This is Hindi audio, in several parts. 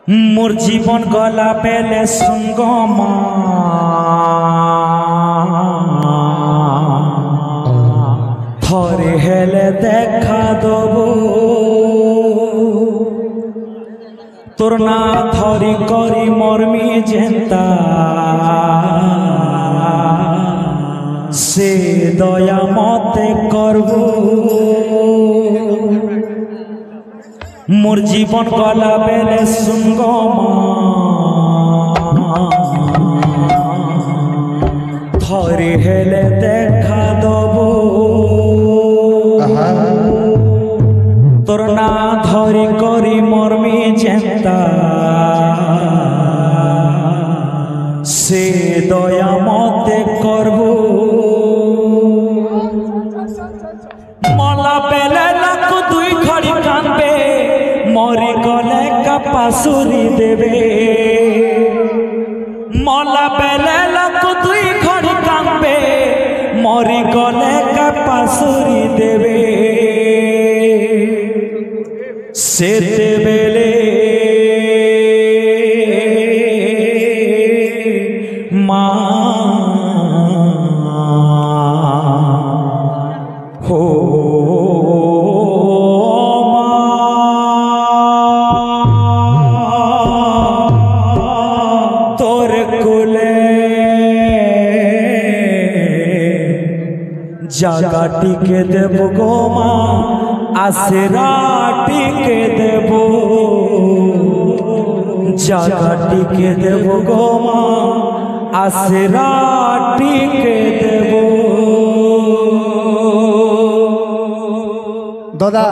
मोर जीवन गला बेले संगमा थरे हेले देखा देबो तोर ना थरी करी मरमी जेंता से दया मते करबो मोर जीवन गला बेले सुंगमा थरे हेले देखा देबो तोर ना धरी करी मरमी जेंता से दया मते करबो मला बेले लाख दुई घड़ी कांदे मरी गले का पासुरी देवे मला बेले लाख दुई घड़ी कांदे मरी गले का पासुरी देवे से बेले हो तोर कुले जागा टिके देव गो माँ आसरा टिके देव जागा टिके देव गो माँ आसरा टिके देव दादा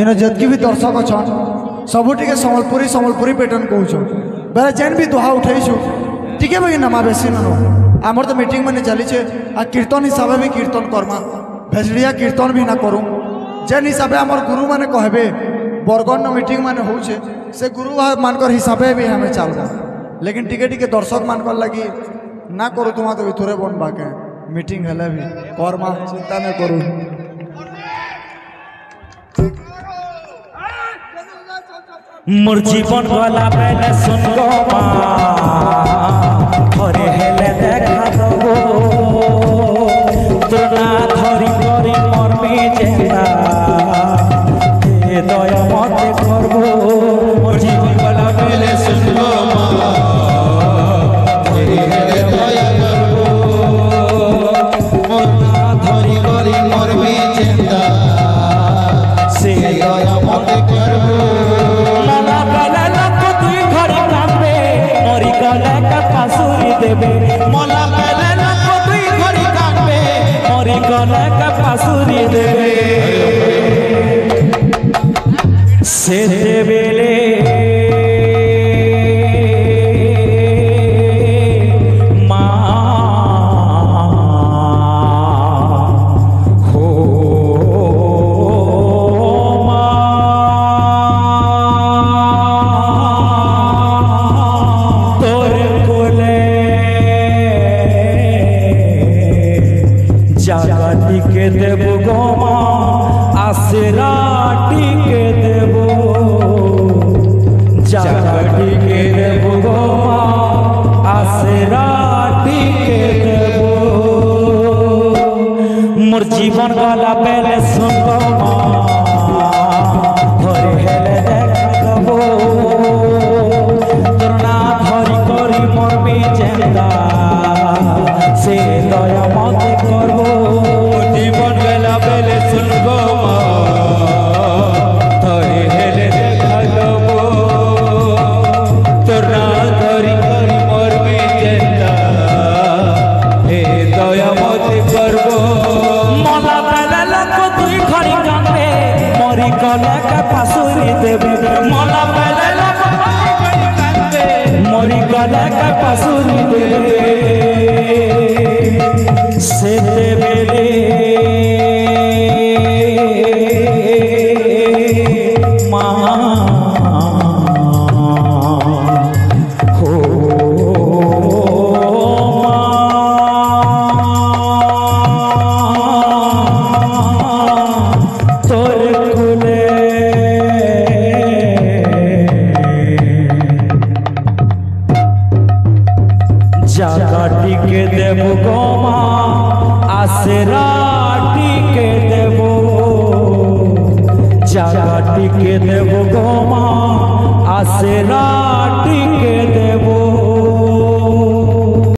इन जतकी भी दर्शक अच्छा सबुटी के संबलपुरी संबलपुरी पैटर्न कहूँ बेले जेन भी दुहा उठेछु टिके भी नमा बेसी नो आमर तो मीटिंग में चली आ कीर्तन हिसाब भी कीर्तन करमा भेजड़िया कीर्तन भी ना करूँ जेन हिसाब से आमर गुरु मैंने कहबे बरगढ़ मीटिंग मान हो से गुरु मानकर हिसाब भी हमें चलना लेकिन टिके टिके दर्शक मानकर लगी ना करूँ तुम तो थोड़े बन बाके मीटिंग हेले भी करमा चिंता नहीं करूँ मोर जीवन गला बेले सुनगमा थरे हेले देखा देबो तोर ना धरी करी मरमी जेंता ए दया मते करबो मोर जीवन गला बेले सुनगमा थरे हेले दया करबो मोर ना धरी करी मरमी जेंता से दया मते करबो देवे मला बेले लाख दुई घड़ी कांदे मरी गले का पासुरी देवे से बेले जागा टिके देव गो माँ आसरा टिके देव जागा टिके देव गो माँ आसरा टिके देव मोर जीवन गला बेले सुनगमा थरे हेले देखा देबो तोर ना धरी करी मरमी जेंता से दया मते करबो जीवन गला बेले सुनगो थरे हेले देखा देबो तोर ना धरी करी मरमी जेंता हे दया मते करबो मला बेले लाख জাগাটিকে দেব গোমা আশরাটিকে দেব জাগাটিকে দেব গোমা আশরা